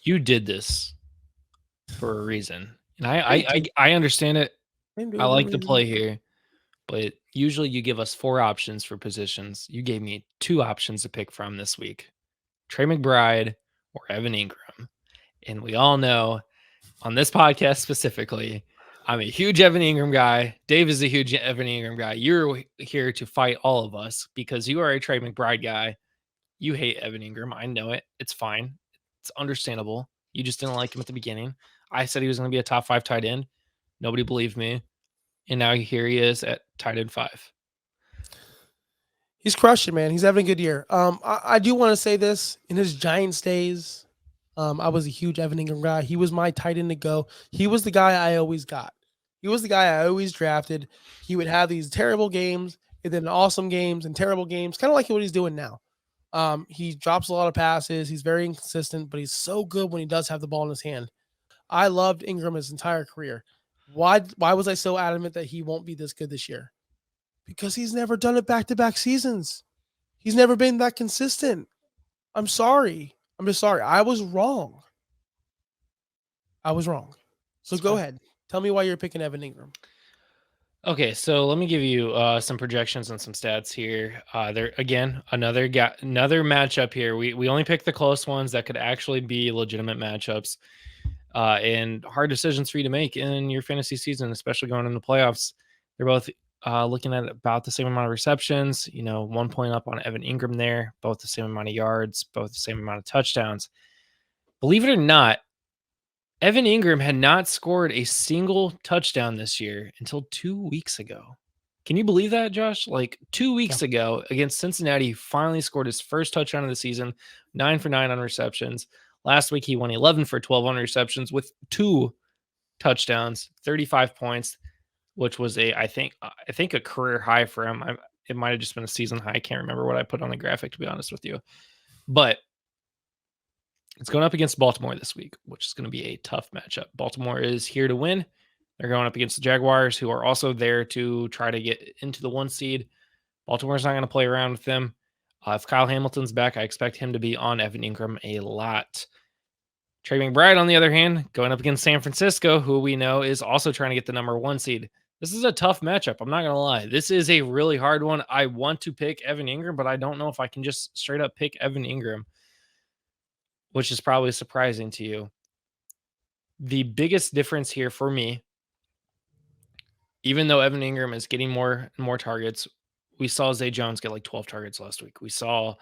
You did this for a reason, and Thank you. I understand it. I didn't do I it for a like the reason. play here, but usually you give us 4 options for positions. You gave me 2 options to pick from this week: Trey McBride or Evan Ingram. And we all know on this podcast specifically, I'm a huge Evan Ingram guy. Dave is a huge Evan Ingram guy. You're here to fight all of us because you are a Trey McBride guy. You hate Evan Ingram. I know it. It's fine. It's understandable. You just didn't like him at the beginning. I said he was going to be a top 5 tight end. Nobody believed me. And now here he is at tight end 5. He's crushing, man. He's having a good year. I do want to say this in his Giants days. I was a huge Evan Ingram guy. He was my tight end to go. He was the guy I always got. He was the guy I always drafted. He would have these terrible games and then awesome games and terrible games, kind of like what he's doing now. He drops a lot of passes. He's very inconsistent, but he's so good when he does have the ball in his hand. I loved Ingram his entire career. Why was I so adamant that he won't be this good this year? Because he's never done it back to back seasons. He's never been that consistent. I'm sorry. I'm just sorry. I was wrong. I was wrong. So It's go fine. ahead. Tell me why you're picking Evan Ingram. Okay, so let me give you some projections and some stats here. There again, another matchup here. We only pick the close ones that could actually be legitimate matchups, and hard decisions for you to make in your fantasy season, especially going into playoffs. They're both looking at about the same amount of receptions. 1 point up on Evan Ingram there. Both the same amount of yards. Both the same amount of touchdowns. Believe it or not, Evan Ingram had not scored a single touchdown this year until 2 weeks ago. Can you believe that, Josh? Like 2 Yeah. weeks ago against Cincinnati, he finally scored his first touchdown of the season, 9 for 9 on receptions. Last week, he won 11 for 12 on receptions with 2 touchdowns, 35 points, which was I think a career high for him. It might have just been a season high. I can't remember what I put on the graphic, to be honest with you. But it's going up against Baltimore this week, which is going to be a tough matchup. Baltimore is here to win. They're going up against the Jaguars, who are also there to try to get into the 1 seed. Baltimore's not going to play around with them. If Kyle Hamilton's back, I expect him to be on Evan Ingram a lot. Trey McBride, on the other hand, going up against San Francisco, who we know is also trying to get the number 1 seed. This is a tough matchup. I'm not going to lie. This is a really hard one. I want to pick Evan Ingram, but I don't know if I can just straight up pick Evan Ingram, which is probably surprising to you. The biggest difference here for me, even though Evan Ingram is getting more and more targets, we saw Zay Jones get like 12 targets last week. We saw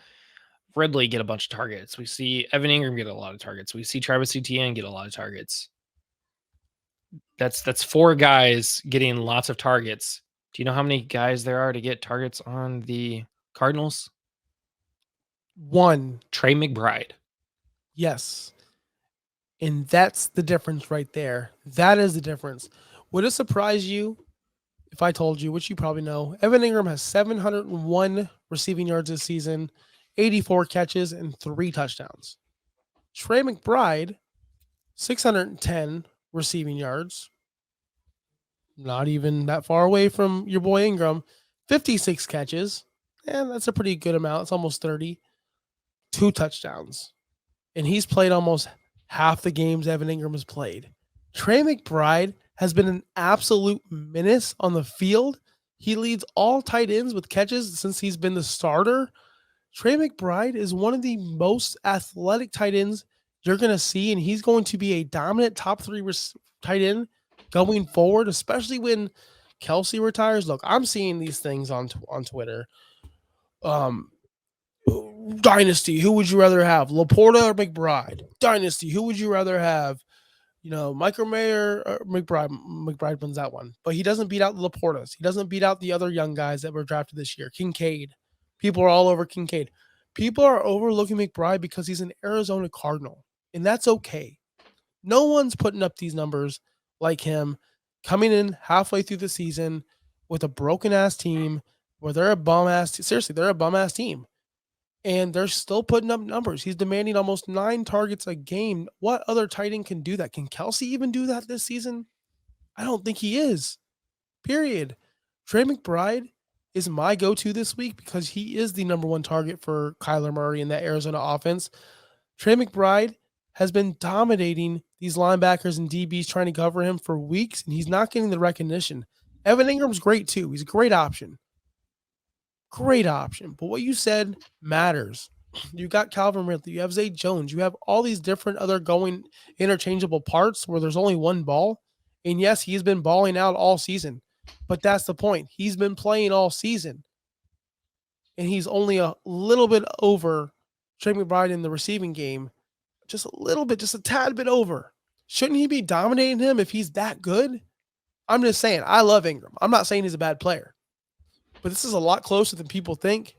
Ridley get a bunch of targets. We see Evan Ingram get a lot of targets. We see Travis Etienne get a lot of targets. That's 4 guys getting lots of targets. Do you know how many guys there are to get targets on the Cardinals? 1. Trey McBride. Yes. And that's the difference right there. That is the difference. Would it surprise you if I told you, which you probably know, Evan Ingram has 701 receiving yards this season, 84 catches, and 3 touchdowns. Trey McBride, 610 receiving yards, not even that far away from your boy Ingram, 56 catches, and that's a pretty good amount. It's almost 30, 2 touchdowns. And he's played almost half the games Evan Ingram has played. Trey McBride has been an absolute menace on the field. He leads all tight ends with catches since he's been the starter. Trey McBride is one of the most athletic tight ends you're going to see, and he's going to be a dominant top 3 tight end going forward, especially when Kelsey retires. Look, I'm seeing these things on Twitter. Dynasty, who would you rather have, Laporta or McBride? Dynasty, who would you rather have? Michael Mayer or McBride. McBride wins that one, but he doesn't beat out the Laportas. He doesn't beat out the other young guys that were drafted this year. Kincaid. People are all over Kincaid. People are overlooking McBride because he's an Arizona Cardinal, and that's okay. No one's putting up these numbers like him, coming in halfway through the season with a broken ass team where they're a bum ass. Seriously, they're a bum ass team. And they're still putting up numbers. He's demanding almost 9 targets a game. What other tight end can do that? Can Kelsey even do that this season? I don't think he is. Period. Trey McBride is my go-to this week because he is the number 1 target for Kyler Murray in that Arizona offense. Trey McBride has been dominating these linebackers and DBs trying to cover him for weeks, and he's not getting the recognition. Evan Ingram's great too. He's a great option. Great option. But what you said matters. You got Calvin Ridley, you have Zay Jones, you have all these different other going interchangeable parts where there's only one ball. And yes, he's been balling out all season, but that's the point. He's been playing all season, and he's only a little bit over Trey McBride in the receiving game, just a little bit, just a tad bit over. Shouldn't he be dominating him if he's that good? I'm just saying, I love Ingram. I'm not saying he's a bad player, but this is a lot closer than people think.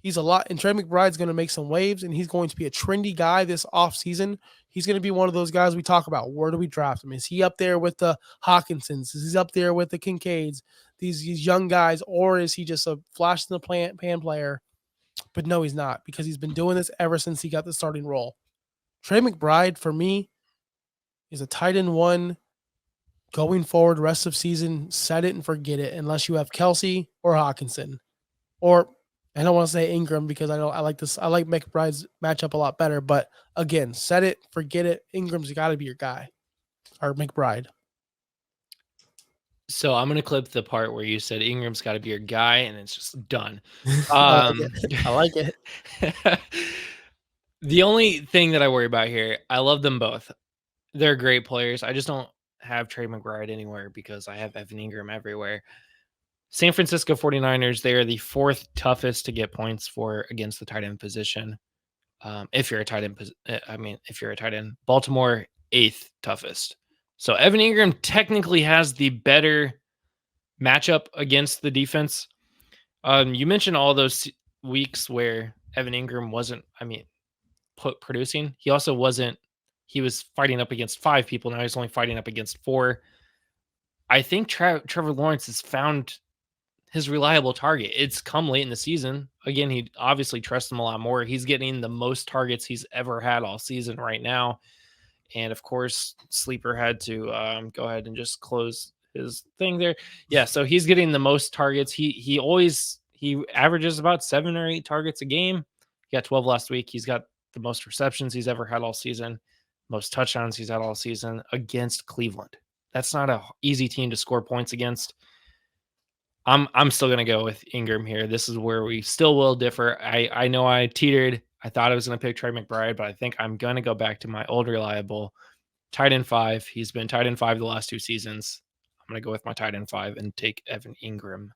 He's a lot, and Trey McBride's going to make some waves, and he's going to be a trendy guy this offseason. He's going to be one of those guys we talk about. Where do we draft him? Is he up there with the Hawkinsons? Is he up there with the Kincaids, these young guys, or is he just a flash in the pan player? But no, he's not, because he's been doing this ever since he got the starting role. Trey McBride, for me, is a tight end one going forward rest of season. Set it and forget it unless you have Kelsey or Hawkinson. Or I don't want to say Engram because I like McBride's matchup a lot better. But again, set it, forget it. Ingram's got to be your guy, or McBride. So I'm going to clip the part where you said Ingram's got to be your guy, and it's just done. I like it. The only thing that I worry about here, I love them both. They're great players. I just don't have Trey McBride anywhere because I have Evan Engram everywhere. San Francisco 49ers, they are the fourth toughest to get points for against the tight end position. If you're a tight end, if you're a tight end, Baltimore, eighth toughest. So Evan Engram technically has the better matchup against the defense. You mentioned all those weeks where Evan Engram wasn't, producing. He also wasn't, he was fighting up against 5 people. Now he's only fighting up against 4. I think Trevor Lawrence has found his reliable target. It's come late in the season. Again, he obviously trusts him a lot more. He's getting the most targets he's ever had all season right now. And of course, Sleeper had to go ahead and just close his thing there. Yeah, so he's getting the most targets. He averages about 7 or 8 targets a game. He got 12 last week. He's got the most receptions he's ever had all season, most touchdowns he's had all season against Cleveland. That's not an easy team to score points against. I'm still going to go with Engram here. This is where we still will differ. I know I teetered. I thought I was going to pick Trey McBride, but I think I'm going to go back to my old reliable tight end 5. He's been tight end 5 the last 2 seasons. I'm going to go with my tight end 5 and take Evan Engram.